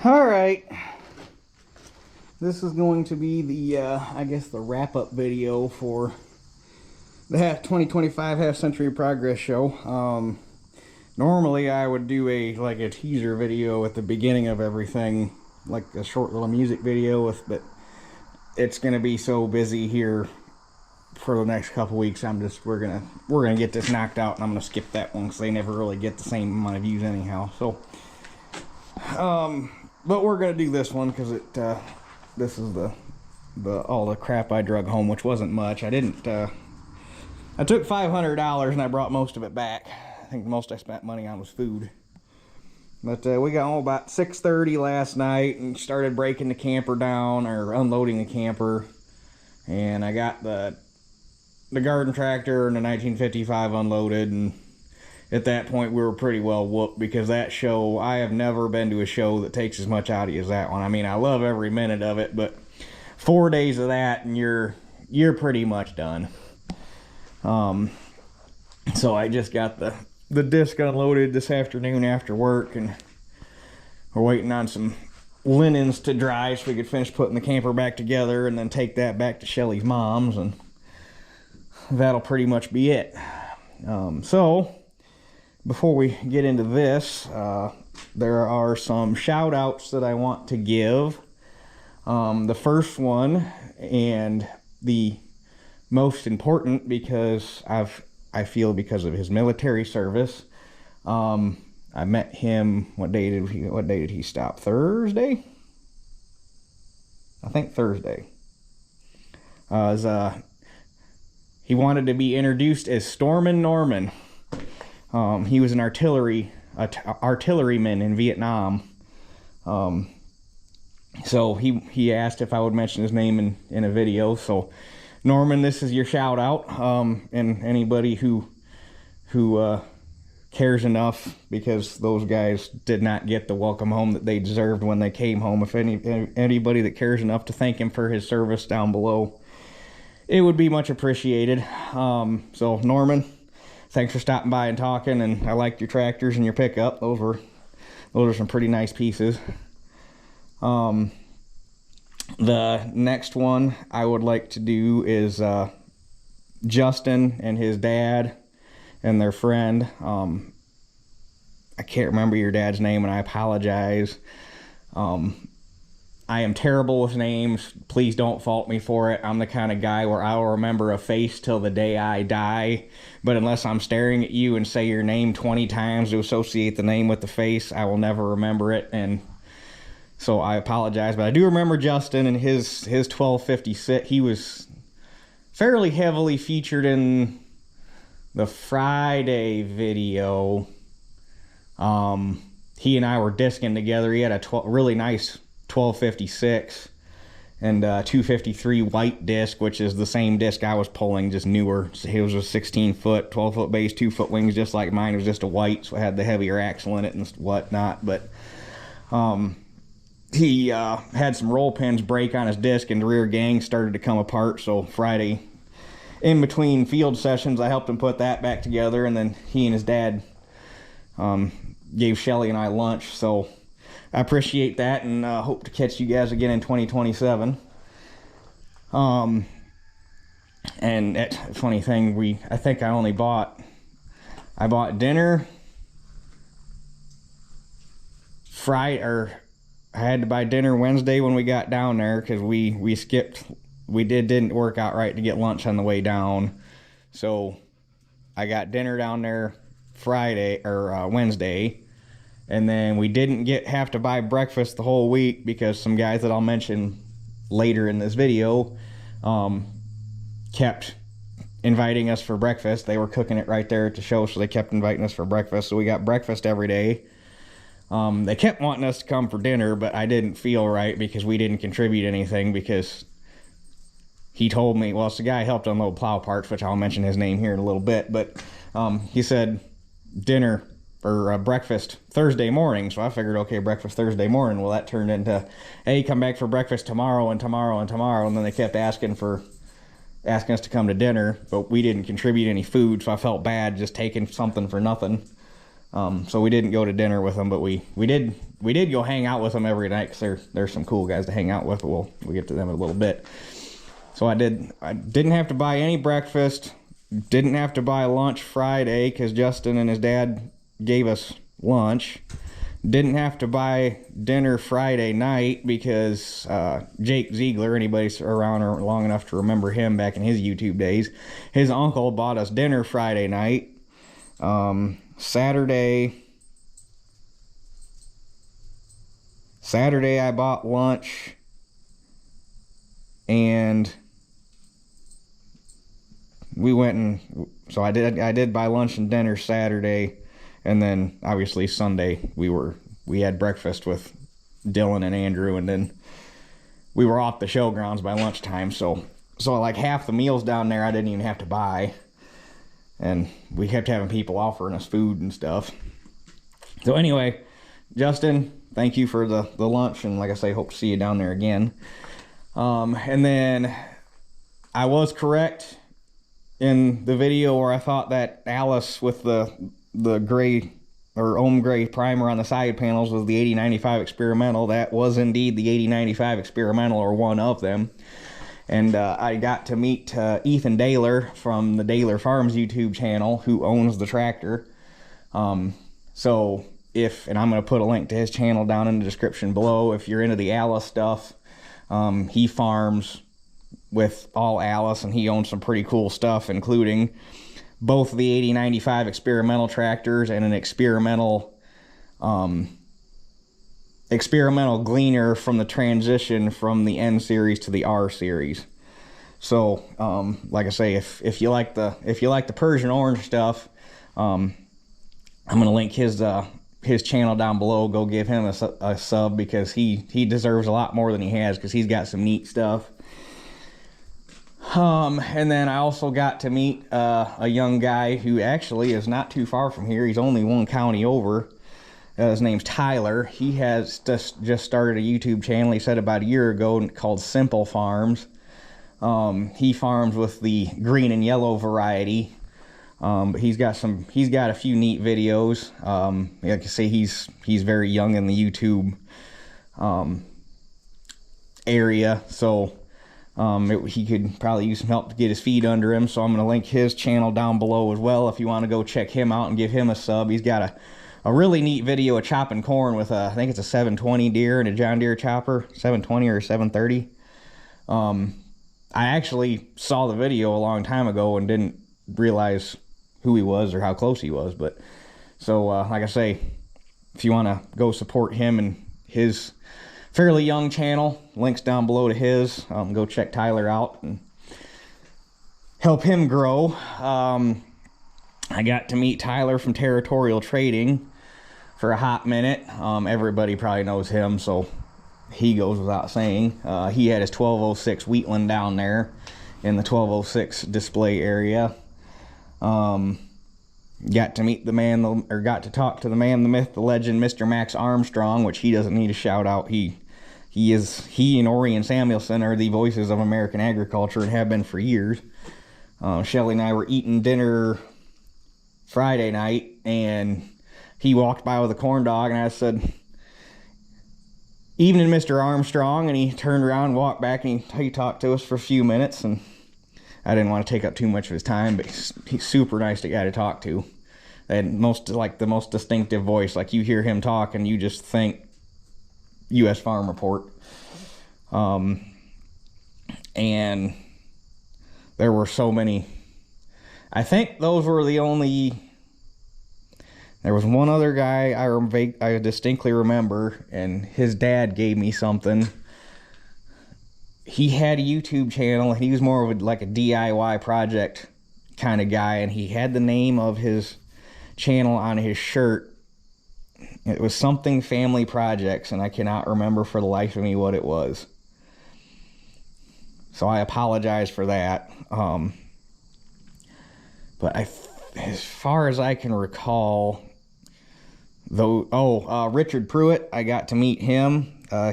Alright, this is going to be the, I guess the wrap-up video for the 2025 Half Century Progress show. Normally I would do a teaser video at the beginning of everything, like a short little music video, but it's going to be so busy here for the next couple weeks. We're gonna get this knocked out, and I'm gonna skip that one because they never really get the same amount of views anyhow. So, but we're gonna do this one because this is all the crap I drug home, which wasn't much. I took $500 and I brought most of it back. I think the most I spent money on was food. But we got home about 6:30 last night and started breaking the camper down, or unloading the camper. And I got the garden tractor and the 1955 unloaded, and at that point we were pretty well whooped, because that show, I have never been to a show that takes as much out of you as that one. I mean, I love every minute of it, but 4 days of that and you're pretty much done. So I just got the disc unloaded this afternoon after work, and we're waiting on some linens to dry so we could finish putting the camper back together and then take that back to Shelly's mom's, and that'll pretty much be it. So before we get into this, there are some shout outs that I want to give. The first one, and the most important, because I feel because of his military service. I met him, what day did he stop? Thursday? I think Thursday. He wanted to be introduced as Stormin' Norman. He was an artilleryman in Vietnam. So he asked if I would mention his name in a video. So Norman, this is your shout out. And anybody who cares enough, because those guys did not get the welcome home that they deserved when they came home. If anybody that cares enough to thank him for his service down below, it would be much appreciated. So Norman, thanks for stopping by and talking, and I liked your tractors and your pickup. Those are some pretty nice pieces. The next one I would like to do is Justin and his dad and their friend. I can't remember your dad's name, and I apologize. I am terrible with names. Please don't fault me for it. I'm the kind of guy where I'll remember a face till the day I die, but unless I'm staring at you and say your name 20 times to associate the name with the face, I will never remember it. And so I apologize, but I do remember Justin and his 1256. He was fairly heavily featured in the Friday video. He and I were discing together. He had a really nice 1256 and 253 white disc, which is the same disc I was pulling, just newer. So he was a 16-foot, 12-foot base, 2-foot wings, just like mine. It was just a white, so it had the heavier axle in it and whatnot. But he had some roll pins break on his disc, and the rear gang started to come apart. So Friday, in between field sessions, I helped him put that back together, and then he and his dad gave Shelly and I lunch. So I appreciate that, and hope to catch you guys again in 2027. And funny thing, I think I bought dinner Friday, or I had to buy dinner Wednesday when we got down there, because we skipped. Didn't work out right to get lunch on the way down. So I got dinner down there Friday or Wednesday, and then we didn't have to buy breakfast the whole week, because some guys that I'll mention later in this video kept inviting us for breakfast. They were cooking it right there at the show, so they kept inviting us for breakfast. So we got breakfast every day. They kept wanting us to come for dinner, but I didn't feel right because we didn't contribute anything, because he told me, well, it's the guy who helped unload plow parts, which I'll mention his name here in a little bit, but he said dinner or breakfast Thursday morning. So I figured, okay, breakfast Thursday morning. Well, that turned into, hey, come back for breakfast tomorrow and tomorrow and tomorrow. And then they kept asking us to come to dinner, but we didn't contribute any food, so I felt bad just taking something for nothing. So we didn't go to dinner with them, but we did go hang out with them every night, because they're some cool guys to hang out with. We'll get to them in a little bit. So I didn't have to buy any breakfast, didn't have to buy lunch Friday because Justin and his dad gave us lunch. Didn't have to buy dinner Friday night because Jake Ziegler, anybody's around or long enough to remember him back in his YouTube days, his uncle bought us dinner Friday night. Saturday I bought lunch, and we went and so I did buy lunch and dinner Saturday, and then obviously Sunday we had breakfast with Dylan and Andrew, and then we were off the showgrounds by lunchtime. So like half the meals down there I didn't even have to buy, and we kept having people offering us food and stuff. So anyway, Justin, thank you for the lunch, and like I say, hope to see you down there again. And then I was correct in the video where I thought that Alice with the gray or ohm gray primer on the side panels was the 8095 experimental. That was indeed the 8095 experimental, or one of them. And I got to meet Ethan Daehler from the Daehler Farms YouTube channel, who owns the tractor. And I'm going to put a link to his channel down in the description below if you're into the Alice stuff. He farms with all Alice, and he owns some pretty cool stuff, including both the 8095 experimental tractors and an experimental gleaner from the transition from the N series to the R series. So like I say, if you like the Persian orange stuff, I'm gonna link his channel down below. Go give him a sub, because he deserves a lot more than he has, because he's got some neat stuff. And then I also got to meet a young guy who actually is not too far from here. He's only one county over. His name's Tyler. He has just started a YouTube channel, he said, about a year ago, called Simple Farms. He farms with the green and yellow variety. But he's got a few neat videos. Like I say, he's very young in the YouTube area, so he could probably use some help to get his feet under him. So I'm going to link his channel down below as well if you want to go check him out and give him a sub. He's got a really neat video of chopping corn with I think it's a 720 Deere and a John Deere chopper, 720 or 730. I actually saw the video a long time ago and didn't realize who he was or how close he was. But so like I say, if you want to go support him and his fairly young channel, links down below to his. Go check Tyler out and help him grow. I got to meet Tyler from Territorial Trading for a hot minute. Everybody probably knows him, so he goes without saying. He had his 1206 Wheatland down there in the 1206 display area. Got to meet got to talk to the man, the myth, the legend, Mr. Max Armstrong, which he doesn't need a shout out. He and Orion Samuelson are the voices of American agriculture and have been for years. Shelly and I were eating dinner Friday night, and he walked by with a corn dog, and I said, "Evening, Mr. Armstrong," and he turned around and walked back, and he talked to us for a few minutes, and I didn't want to take up too much of his time, but he's super nice guy to talk to. And the most distinctive voice. Like, you hear him talk and you just think U.S. Farm Report. And there were so many. I think those were the only. There was one other guy I distinctly remember, and his dad gave me something. He had a YouTube channel, and he was more of a DIY project kind of guy, and he had the name of his channel on his shirt. It was something Family Projects, and I cannot remember for the life of me what it was. So I apologize for that. But as far as I can recall, Richard Pruitt, I got to meet him. I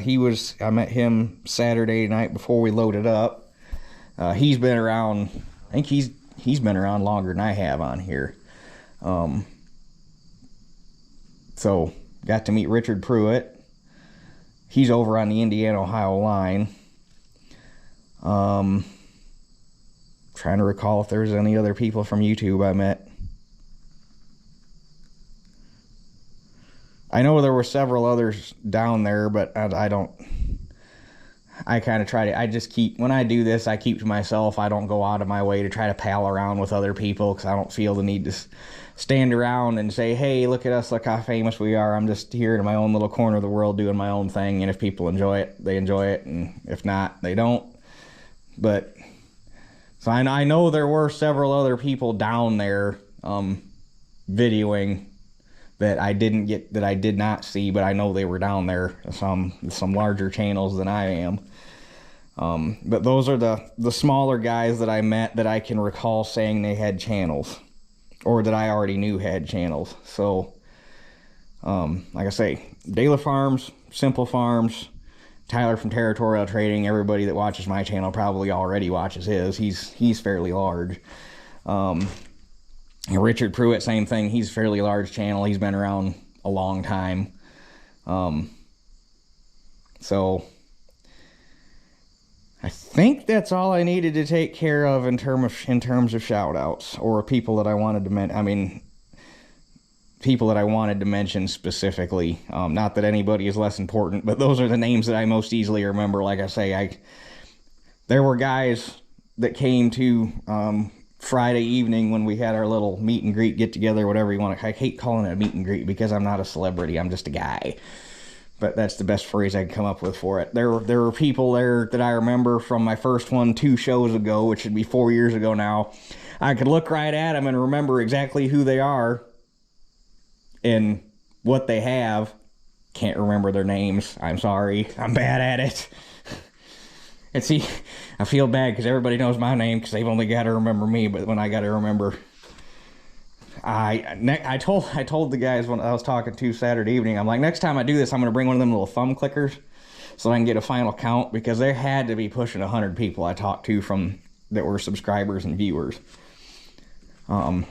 met him Saturday night before we loaded up. He's been around, I think he's been around longer than I have on here. So got to meet Richard Pruitt. He's over on the Indiana-Ohio line. Trying to recall if there's any other people from YouTube I met. I know there were several others down there, but I don't... I kind of try to... I just keep... When I do this, I keep to myself. I don't go out of my way to try to pal around with other people, because I don't feel the need to stand around and say, hey, look at us, look how famous we are. I'm just here in my own little corner of the world doing my own thing, and if people enjoy it, they enjoy it, and if not, they don't. But... So I know there were several other people down there videoing that I did not see, but I know they were down there. Some larger channels than I am. But those are the smaller guys that I met that I can recall saying they had channels, or that I already knew had channels. So, like I say, Daehler Farms, Simple Farms, Tyler from Territorial Trading. Everybody that watches my channel probably already watches his. He's fairly large. Richard Pruitt, same thing. He's a fairly large channel. He's been around a long time. So I think that's all I needed to take care of in terms of shout outs, or people that I wanted to mention. People that I wanted to mention specifically. Not that anybody is less important, but those are the names that I most easily remember. Like I say, there were guys that came to Friday evening when we had our little meet and greet, get together, whatever you want to. I hate calling it a meet and greet because I'm not a celebrity. I'm just a guy. But that's the best phrase I can come up with for it. There were people there that I remember from my first one 2 shows ago, which would be 4 years ago now. I could look right at them and remember exactly who they are and what they have. Can't remember their names. I'm sorry. I'm bad at it. And see, I feel bad because everybody knows my name because they've only got to remember me. But when I got to remember, I told the guys when I was talking to Saturday evening, I'm like, next time I do this, I'm going to bring one of them little thumb clickers so I can get a final count, because there had to be pushing 100 people I talked to from that were subscribers and viewers. And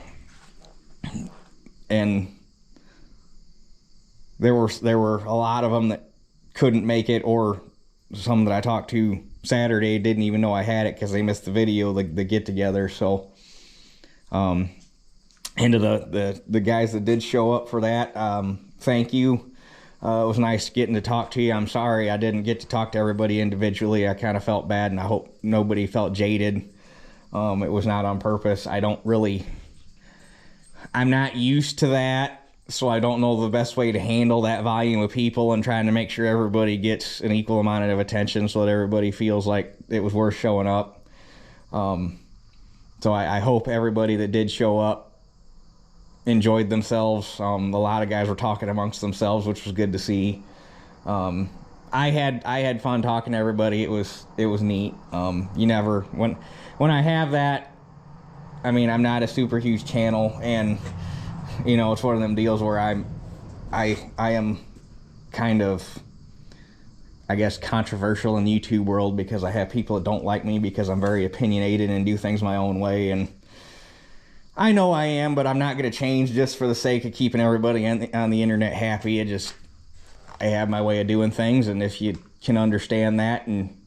there were a lot of them that couldn't make it, or some that I talked to Saturday didn't even know I had it because they missed the video, the get together. So, and to the guys that did show up for that, thank you. It was nice getting to talk to you. I'm sorry I didn't get to talk to everybody individually. I kind of felt bad, and I hope nobody felt jaded. It was not on purpose. I'm not used to that. So I don't know the best way to handle that volume of people and trying to make sure everybody gets an equal amount of attention so that everybody feels like it was worth showing up. So I hope everybody that did show up enjoyed themselves. A lot of guys were talking amongst themselves, which was good to see. I had fun talking to everybody. It was neat. You never, when I have that, I'm not a super huge channel, and it's one of them deals where I am kind of, I guess, controversial in the YouTube world, because I have people that don't like me because I'm very opinionated and do things my own way. And I know I am, but I'm not going to change just for the sake of keeping everybody on the internet happy. I have my way of doing things, and if you can understand that and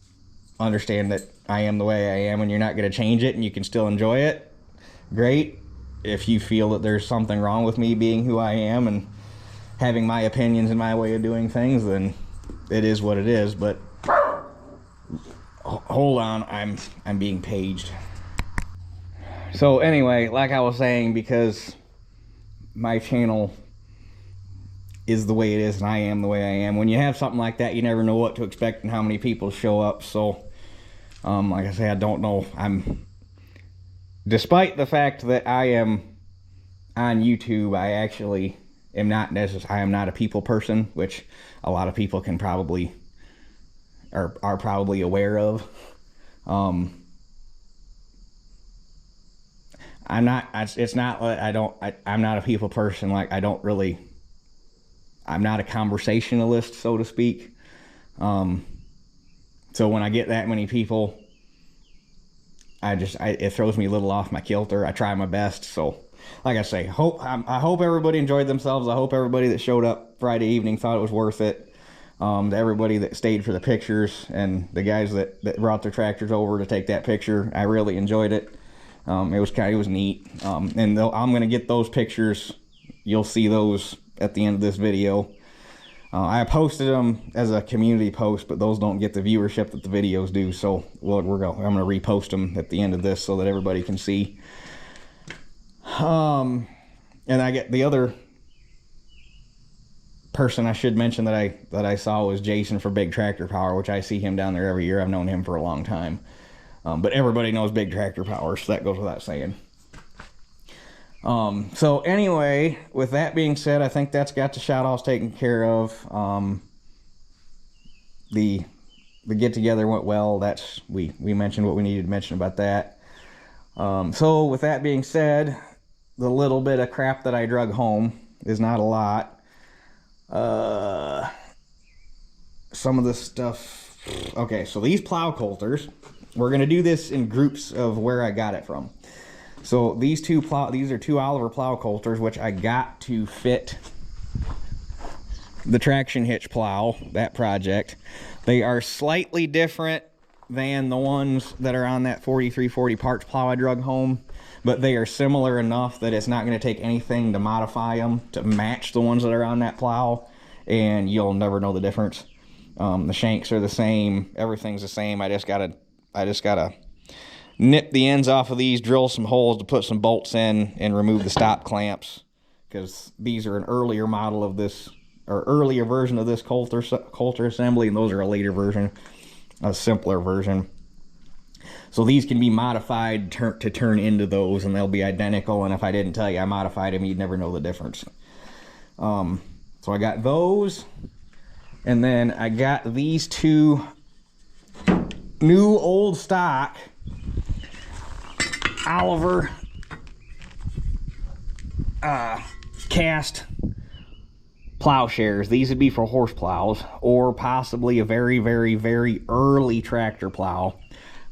understand that I am the way I am and you're not going to change it and you can still enjoy it, great. If you feel that there's something wrong with me being who I am and having my opinions and my way of doing things, then it is what it is. But hold on, I'm being paged. So anyway, like I was saying, because my channel is the way it is and I am the way I am, when you have something like that, you never know what to expect and how many people show up. So like I say, I don't know. Despite the fact that I am on YouTube, I actually am not I am not a people person, which a lot of people can probably are probably aware of. I'm not a people person. Like, I'm not a conversationalist, so to speak. So when I get that many people, it throws me a little off my kilter. I try my best, so like I say, I hope everybody enjoyed themselves. I hope everybody that showed up Friday evening thought it was worth it. To everybody that stayed for the pictures and the guys that brought their tractors over to take that picture, I really enjoyed it. It was neat. And I'm gonna get those pictures. You'll see those at the end of this video. I posted them as a community post, but those don't get the viewership that the videos do. So I'm gonna repost them at the end of this so that everybody can see. And I get the other person I should mention that I saw was Jason for Big Tractor Power, which I see him down there every year. I've known him for a long time. But everybody knows Big Tractor Power, so that goes without saying. So anyway, with that being said, I think that's got the shout-outs taken care of. The get-together went well. We mentioned what we needed to mention about that. So with that being said, the little bit of crap that I drug home is not a lot. Some of this stuff. Okay, so these plow coulters, we're gonna do this in groups of where I got it from. So these are two Oliver plow coulters, which I got to fit the traction hitch plow, that project. They are slightly different than the ones that are on that 4340 parts plow I drug home, but they are similar enough that it's not going to take anything to modify them to match the ones that are on that plow, and you'll never know the difference. The shanks are the same, everything's the same. I just gotta nip the ends off of these, drill some holes to put some bolts in, and remove the stop clamps, because these are an earlier model of this, or earlier version of this coulter assembly, and those are a later version, a simpler version. So these can be modified to turn into those, and they'll be identical, and if I didn't tell you I modified them, you'd never know the difference. So I got those, and then I got these two new old stock Oliver cast plowshares. These would be for horse plows, or possibly a very, very, very early tractor plow.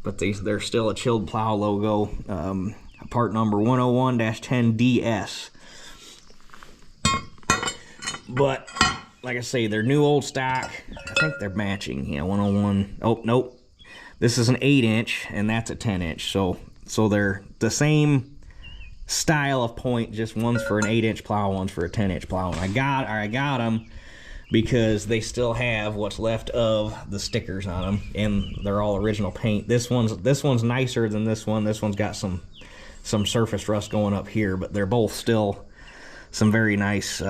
But they're still a Chilled Plow logo, part number 101-10DS. But like I say, they're new old stock. I think they're matching. Yeah, 101. Oh nope, this is an 8-inch and that's a 10-inch. So they're the same style of point. Just one's for an 8-inch plow, one's for a 10-inch plow. And I got them because they still have what's left of the stickers on them, and they're all original paint. This one's nicer than this one. This one's got some surface rust going up here, but they're both still some very nice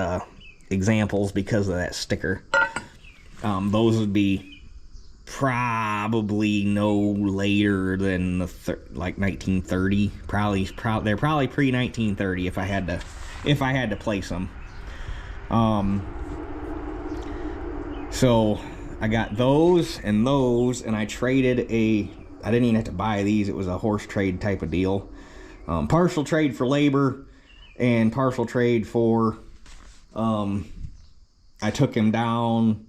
examples because of that sticker. Those would be probably no later than like 1930. They're probably pre-1930 if I had to place them. So I got those, and I traded I didn't even have to buy these. It was a horse trade type of deal. Partial trade for labor and partial trade for, I took him down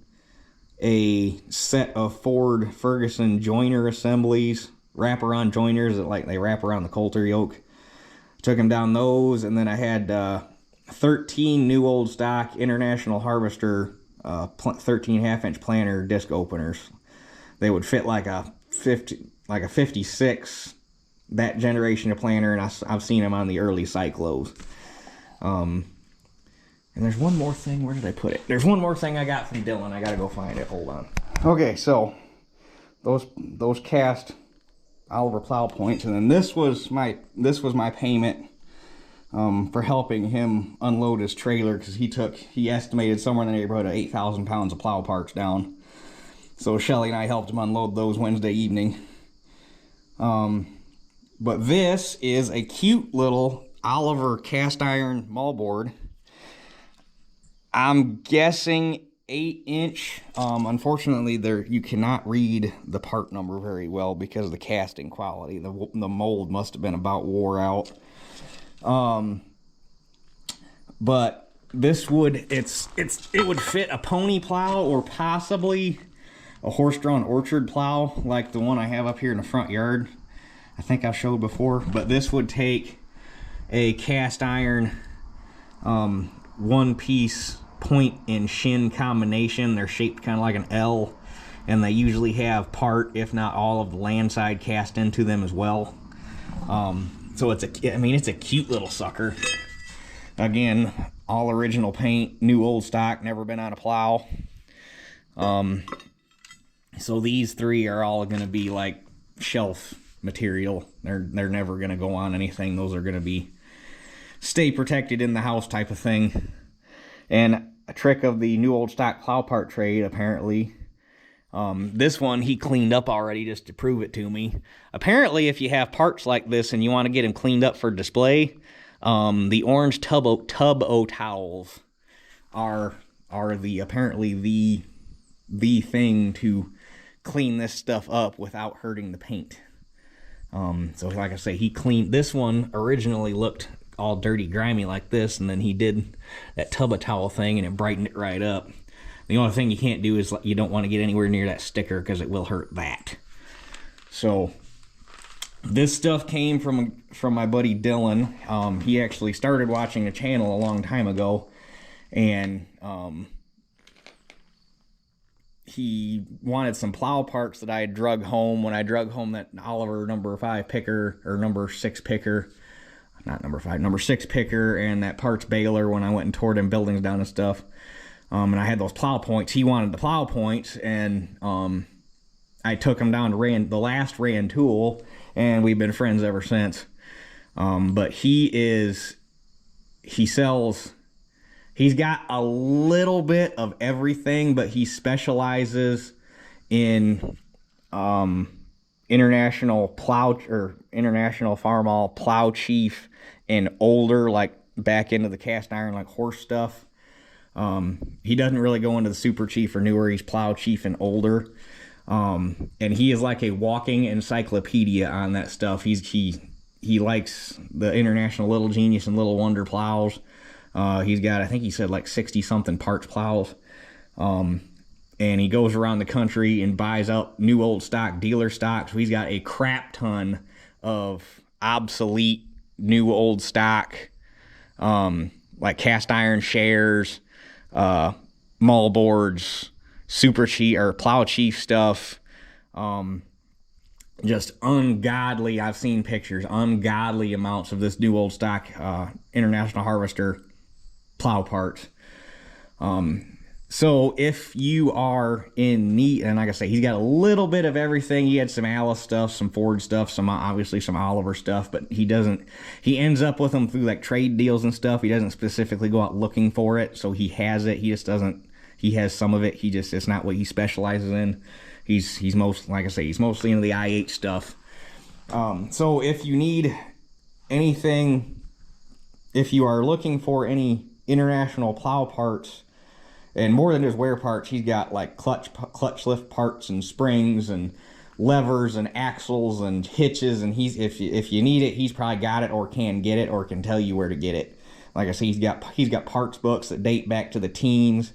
a set of Ford Ferguson joiner assemblies, wraparound joiners that they wrap around the coulter yoke. Took him down those, and then I had 13 new old stock International Harvester 13 half-inch planter disc openers. They would fit like a 56, that generation of planter, and I've seen them on the early Cyclos. And there's one more thing. Where did I put it? There's one more thing I got from Dylan. I gotta go find it. Hold on. Okay, so those cast Oliver plow points, and then this was my payment for helping him unload his trailer, because he estimated somewhere in the neighborhood of 8,000 pounds of plow parts down. So Shelly and I helped him unload those Wednesday evening. But this is a cute little Oliver cast iron moldboard. I'm guessing 8-inch. Unfortunately, you cannot read the part number very well because of the casting quality. The mold must have been about wore out. But this would it would fit a pony plow, or possibly a horse-drawn orchard plow like the one I have up here in the front yard. I think I've showed before. But this would take a cast iron one-piece point and shin combination. They're shaped kind of like an L, and they usually have part, if not all, of the land side cast into them as well. So it's a cute little sucker. Again, all original paint, new old stock, never been on a plow. So these three are all going to be like shelf material. They're never going to go on anything. Those are going to be stay protected in the house type of thing. And a trick of the new old stock plow part trade, apparently, this one he cleaned up already just to prove it to me. Apparently, if you have parts like this and you want to get them cleaned up for display, the orange tub-o towels are apparently the thing to clean this stuff up without hurting the paint. So like I say, he cleaned this one. Originally looked all dirty, grimy like this, and then he did that tub towel thing and it brightened it right up. The only thing you can't do is you don't want to get anywhere near that sticker because it will hurt that. So this stuff came from my buddy Dylan. He actually started watching the channel a long time ago, and he wanted some plow parts that I had drug home when I drug home that Oliver number 5 picker, or number 6 picker, not number 5, number 6 picker, and that parts baler when I went and tore them buildings down and stuff. And I had those plow points. He wanted the plow points, and I took him down to the last Rand Tool, and we've been friends ever since. But he's got a little bit of everything, but he specializes in international Farmall Plow Chief and older, like back into the cast iron, like horse stuff. He doesn't really go into the Super Chief or newer. He's Plow Chief and older. And he is like a walking encyclopedia on that stuff. He likes the International Little Genius and Little Wonder plows. He's got, I think he said, like 60 something parts plows. And he goes around the country and buys up new old stock, dealer stock. So he's got a crap ton of obsolete new old stock, like cast iron shares, mull boards, Super Chief or Plow Chief stuff. Just ungodly, I've seen pictures, ungodly amounts of this new old stock International Harvester plow parts. So if you are in need, and like I say, he's got a little bit of everything. He had some Alice stuff, some Ford stuff, some obviously some Oliver stuff, but he ends up with them through like trade deals and stuff. He doesn't specifically go out looking for it, so he has it. He just doesn't, he has some of it. It's not what he specializes in. He's like I say, he's mostly into the IH stuff. So if you need anything, if you are looking for any international plow parts, and more than just wear parts, he's got like clutch lift parts and springs and levers and axles and hitches, and if you need it, he's probably got it or can get it or can tell you where to get it. Like I say, he's got parts books that date back to the teens.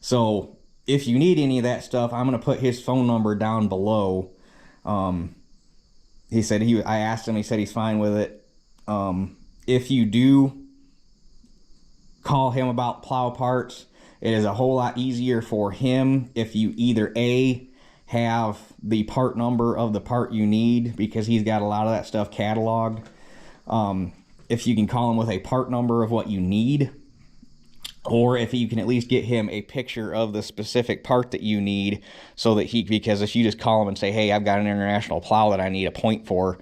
So if you need any of that stuff, I'm gonna put his phone number down below. He said I asked him, he said he's fine with it. If you do call him about plow parts, it is a whole lot easier for him if you either A, have the part number of the part you need, because he's got a lot of that stuff cataloged. If you can call him with a part number of what you need, or if you can at least get him a picture of the specific part that you need, so that because if you just call him and say, hey, I've got an international plow that I need a point for,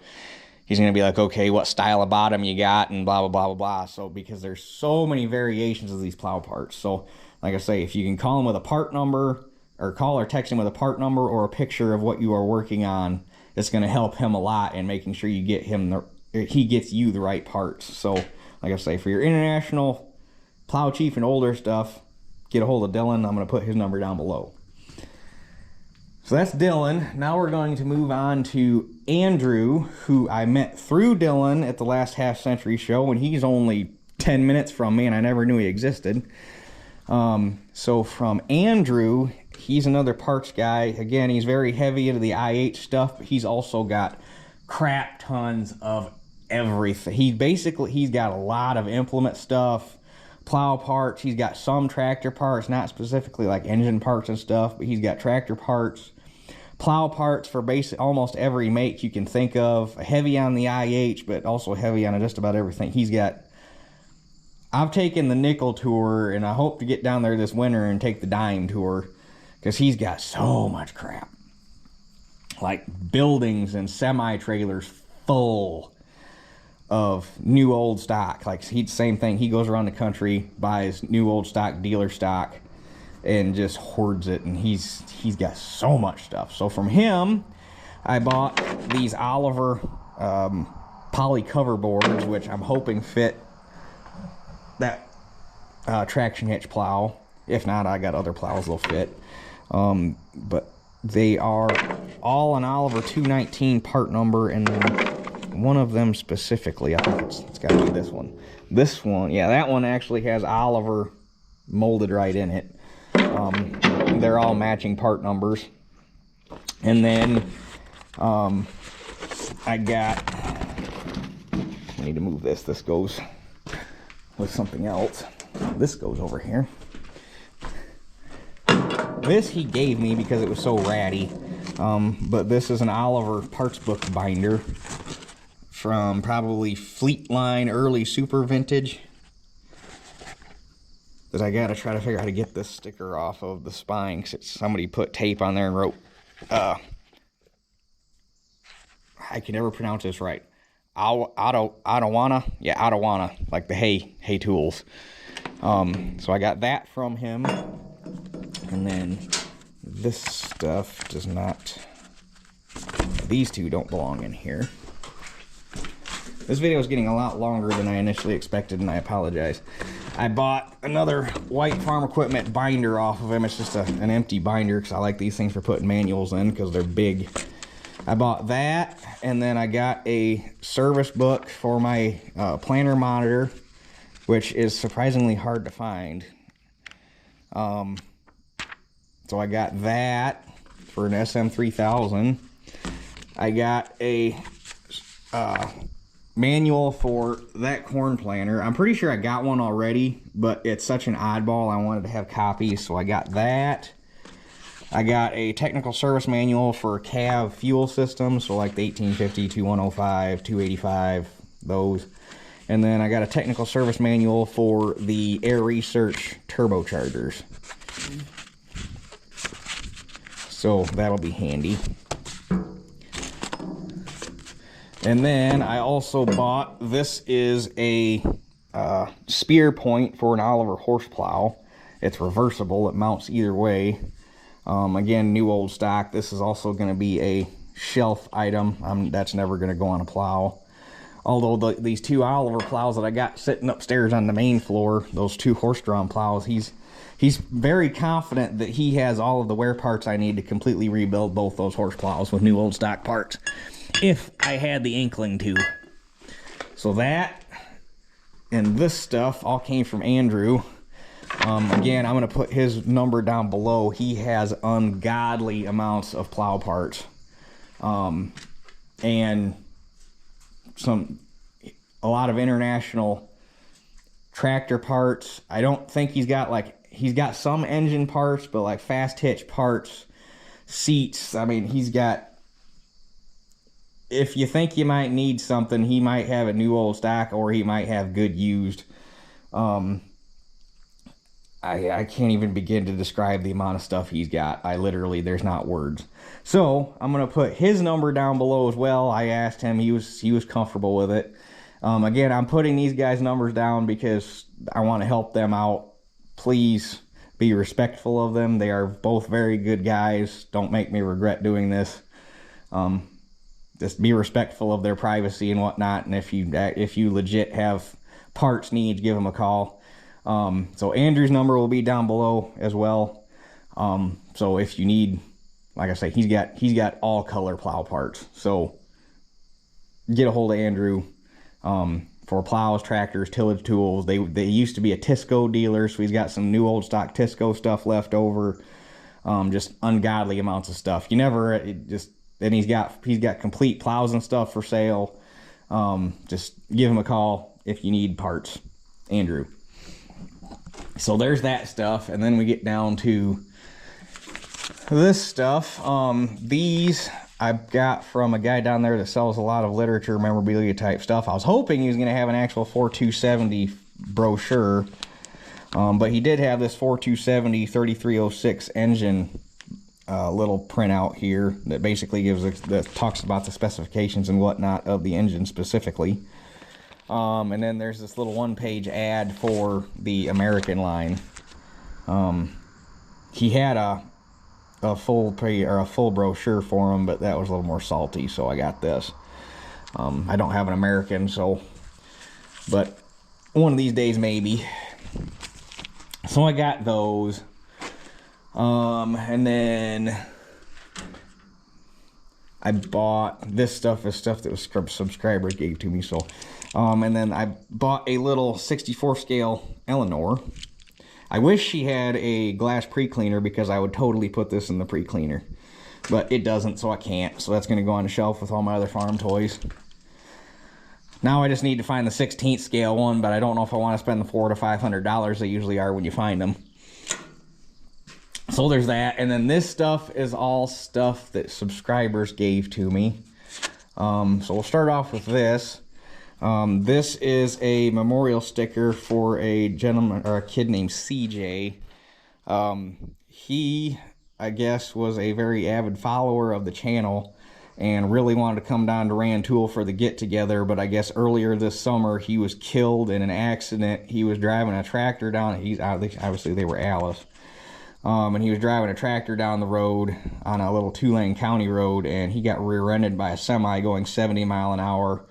he's going to be like, okay, what style of bottom you got, and blah, blah, blah, blah, blah. So, because there's so many variations of these plow parts. So, like I say, if you can call him with a part number, or call or text him with a part number or a picture of what you are working on, it's going to help him a lot in making sure you get him he gets you the right parts. So, like I say, for your international Plow Chief and older stuff, get a hold of Dylan. I'm going to put his number down below. So that's Dylan. Now we're going to move on to Andrew, who I met through Dylan at the last Half Century show, and he's only 10 minutes from me, and I never knew he existed. So from Andrew, he's another parts guy. Again, he's very heavy into the IH stuff, but he's also got crap tons of everything. He's got a lot of implement stuff, plow parts. He's got some tractor parts, not specifically like engine parts and stuff, but he's got tractor parts, plow parts for almost every make you can think of. Heavy on the IH, but also heavy on just about everything. I've taken the nickel tour, and I hope to get down there this winter and take the dime tour, because he's got so much crap. Like buildings and semi-trailers full of new old stock. Like same thing. He goes around the country, buys new old stock, dealer stock, and just hoards it. And he's got so much stuff. So from him, I bought these Oliver poly cover boards, which I'm hoping fit that traction hitch plow. If not, I got other plows that'll fit. But they are all an Oliver 219 part number, and then one of them specifically, I think it's got to be this one. This one, yeah, that one actually has Oliver molded right in it. They're all matching part numbers. And then I need to move this. This goes with something else. This goes over here. This he gave me because it was so ratty. But this is an Oliver parts book binder from probably Fleetline early super vintage. That I gotta try to figure out how to get this sticker off of the spine, because somebody put tape on there and wrote, I can never pronounce this right. Ottawana? Yeah, Ottawana, like the hay tools. So I got that from him. And then this stuff does not, these two don't belong in here. This video is getting a lot longer than I initially expected, and I apologize. I bought another white farm equipment binder off of him. It's just an empty binder, because I like these things for putting manuals in because they're big. I bought that, and then I got a service book for my planter monitor, which is surprisingly hard to find. So I got that for an SM3000. I got a manual for that corn planter. I'm pretty sure I got one already, but it's such an oddball, I wanted to have copies, so I got that. I got a technical service manual for CAV fuel systems, so like the 1850, 2105, 285, those. And then I got a technical service manual for the Air Research turbochargers. So that'll be handy. And then I also bought, this is a spear point for an Oliver horse plow. It's reversible, it mounts either way. Again, new old stock. This is also going to be a shelf item. That's never going to go on a plow. Although these two Oliver plows that I got sitting upstairs on the main floor, those two horse-drawn plows, he's very confident that he has all of the wear parts I need to completely rebuild both those horse plows with new old stock parts, if I had the inkling to. So that and this stuff all came from Andrew. Again, I'm going to put his number down below. He has ungodly amounts of plow parts. And a lot of international tractor parts. I don't think he's got some engine parts, but like fast hitch parts, seats. I mean, he's got, if you think you might need something, he might have a new old stock, or he might have good used. I can't even begin to describe the amount of stuff he's got. There's not words. So I'm going to put his number down below as well. I asked him, he was comfortable with it. Again, I'm putting these guys' numbers down because I want to help them out. Please be respectful of them. They are both very good guys. Don't make me regret doing this. Just be respectful of their privacy and whatnot. And if you legit have parts needs, give them a call. So Andrew's number will be down below as well. So if you need, like I say, he's got all color plow parts. So get a hold of Andrew, for plows, tractors, tillage tools. They used to be a Tisco dealer, so he's got some new old stock Tisco stuff left over. Just ungodly amounts of stuff. And he's got complete plows and stuff for sale. just give him a call if you need parts. Andrew. So there's that stuff, and then we get down to this stuff. These I got from a guy down there that sells a lot of literature, memorabilia type stuff. I was hoping he was going to have an actual 4270 brochure, but he did have this 4270 3306 engine little printout here that basically that talks about the specifications and whatnot of the engine specifically. And then there's this little one-page ad for the American line. He had a full brochure for him, but that was a little more salty, so I got this. I don't have an American, so, but one of these days maybe. So I got those. And then I bought this stuff is stuff that was subscribers gave to me. So, and then I bought a little 64 scale Eleanor. I wish she had a glass pre-cleaner because I would totally put this in the pre-cleaner, but it doesn't, so I can't. So that's going to go on the shelf with all my other farm toys. Now I just need to find the 16th scale one, but I don't know if I want to spend the $400 to $500 they usually are when you find them. So there's that, and then this stuff is all stuff that subscribers gave to me. So we'll start off with this. This is a memorial sticker for a gentleman or a kid named CJ. He, I guess, was a very avid follower of the channel and really wanted to come down to Rantoul for the get-together, but I guess earlier this summer he was killed in an accident. He was driving a tractor down, obviously they were Alice. And he was driving a tractor down the road on a little 2-lane county road, and he got rear-ended by a semi going 70 miles an hour,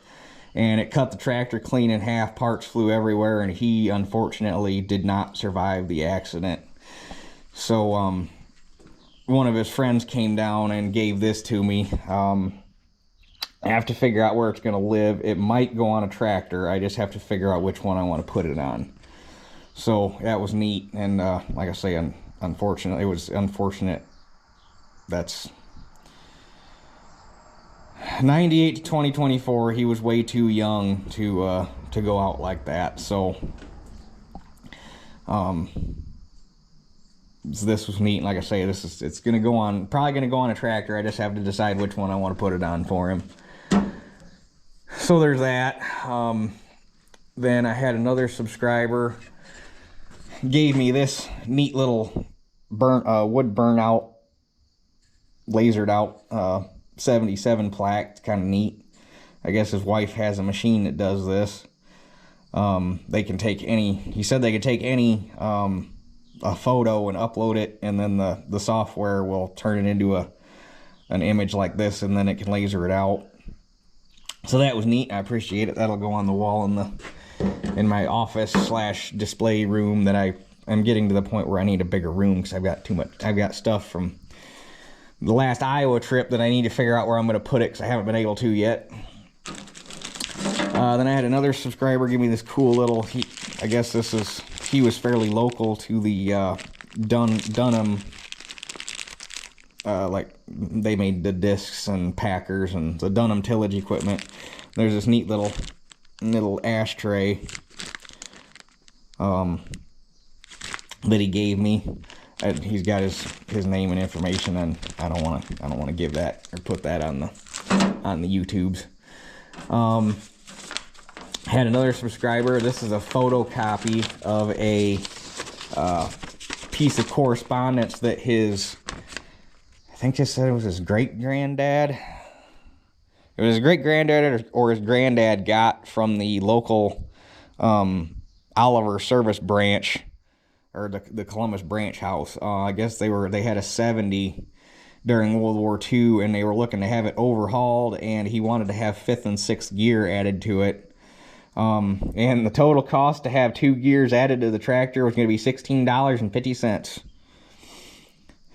and it cut the tractor clean in half. Parts flew everywhere, and he unfortunately did not survive the accident. So one of his friends came down and gave this to me. I have to figure out where it's going to live. It might go on a tractor. I just have to figure out which one I want to put it on. So that was neat, and like I say, unfortunately, it was unfortunate. That's 98 to 2024. He was way too young to go out like that. So this was neat. Like I say, it's gonna go on, probably gonna go on a tractor. I just have to decide which one I want to put it on for him. So there's that. Then I had another subscriber gave me this neat little wood burnout, lasered out 77 plaque. It's kind of neat. I guess his wife has a machine that does this. They can take any, he said they could take any a photo and upload it, and then the software will turn it into an image like this, and then it can laser it out. So that was neat. I appreciate it. That'll go on the wall in my office / display room that I'm getting to the point where I need a bigger room because I've got too much. I've got stuff from the last Iowa trip that I need to figure out where I'm going to put it because I haven't been able to yet. Then I had another subscriber give me this cool little, I guess he was fairly local to the Dunham, like they made the discs and packers and the Dunham tillage equipment. There's this neat little ashtray that he gave me. He's got his name and information, and I don't want to give that or put that on the YouTubes. Had another subscriber. This is a photocopy of a piece of correspondence that I think they said it was his great-granddad. It was his great-granddad or his granddad got from the local Oliver Service branch, or the Columbus branch house. I guess they had a 70 during World War II, and they were looking to have it overhauled, and he wanted to have 5th and 6th gear added to it. And the total cost to have 2 gears added to the tractor was going to be $16.50.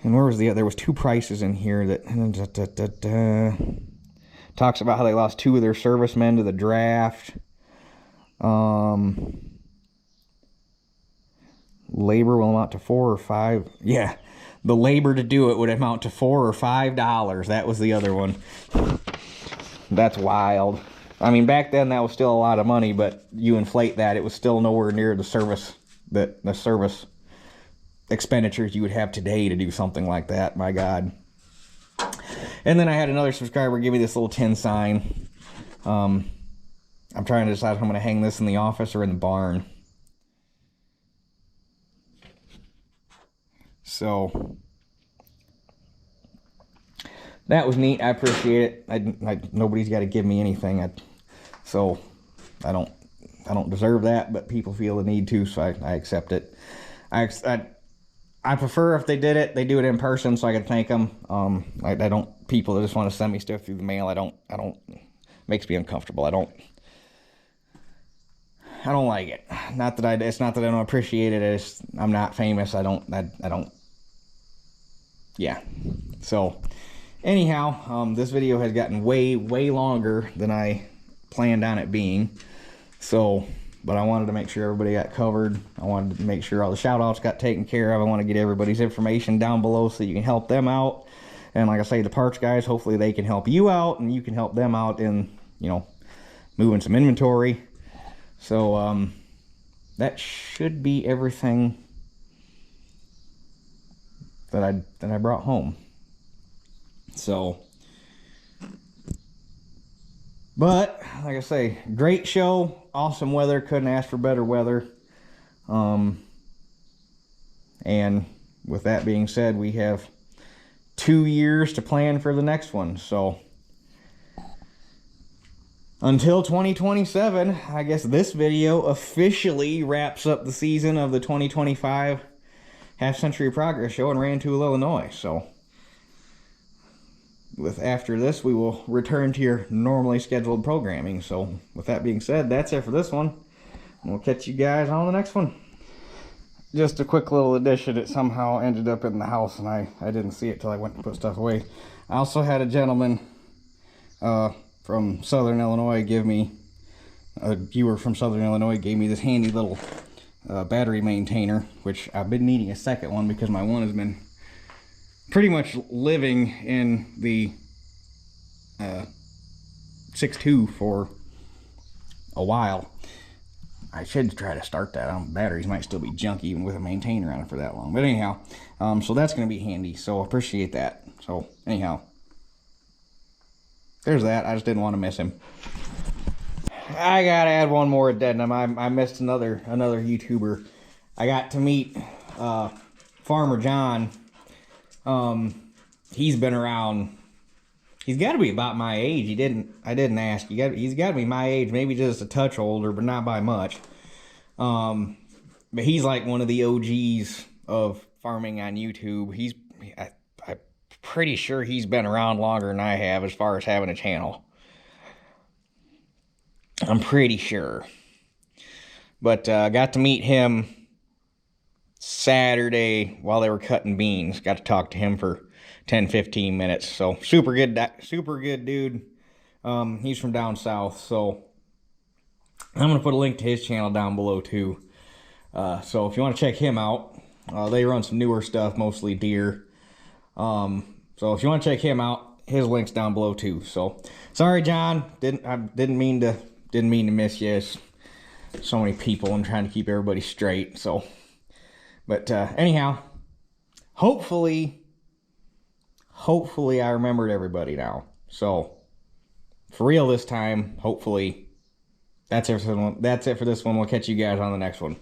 And where was there was 2 prices in here that talks about how they lost 2 of their servicemen to the draft. Labor will amount to $4 or $5. Yeah, the labor to do it would amount to $4 or $5. That was the other one. That's wild. I mean, back then that was still a lot of money, but you inflate that, it was still nowhere near the service expenditures you would have today to do something like that. My God. And then I had another subscriber give me this little tin sign. I'm trying to decide if I'm going to hang this in the office or in the barn. So that was neat. I appreciate it. Nobody's got to give me anything. So I don't deserve that, but people feel the need to, so I accept it. I prefer if they do it in person, so I can thank them. I don't, people that just want to send me stuff through the mail, I don't, makes me uncomfortable. I don't like it. It's not that I don't appreciate it. I'm not famous. I don't, yeah. So anyhow, this video has gotten way longer than I planned on it being. So, but I wanted to make sure everybody got covered. I wanted to make sure all the shout-outs got taken care of. I want to get everybody's information down below so you can help them out. And like I say, the parts guys, hopefully they can help you out and you can help them out in, you know, moving some inventory. So, that should be everything that I brought home. So, but like I say, great show, awesome weather, couldn't ask for better weather. And with that being said, we have 2 years to plan for the next one. So until 2027, I guess this video officially wraps up the season of the 2025 Half Century Progress Show in Rantoul, Illinois. So after this, we will return to your normally scheduled programming. So with that being said, that's it for this one. We'll catch you guys on the next one. Just a quick little addition. It somehow ended up in the house, and I didn't see it till I went to put stuff away. I also had a gentleman from Southern Illinois a viewer from Southern Illinois gave me this handy little battery maintainer, which I've been needing a second one because my one has been pretty much living in the 6.2 for a while. I should try to start that. Batteries might still be junky even with a maintainer on it for that long. But anyhow, so that's going to be handy. So appreciate that. So anyhow, there's that. I just didn't want to miss him. I gotta add one more addendum. I missed another YouTuber. I got to meet Farmer John. He's been around. He's got to be about my age. I didn't ask. He's got to be my age, maybe just a touch older, but not by much. But he's like one of the OGs of farming on YouTube. I'm pretty sure he's been around longer than I have as far as having a channel. I'm pretty sure. But got to meet him Saturday while they were cutting beans. Got to talk to him for 10-15 minutes. So super good dude. He's from down south, so I'm gonna put a link to his channel down below too. So if you want to check him out, they run some newer stuff, mostly deer. So if you want to check him out, his link's down below too. So sorry, John, didn't mean to miss you. It's so many people and trying to keep everybody straight. So, but anyhow, hopefully I remembered everybody now. So for real this time, hopefully that's it for this one. We'll catch you guys on the next one.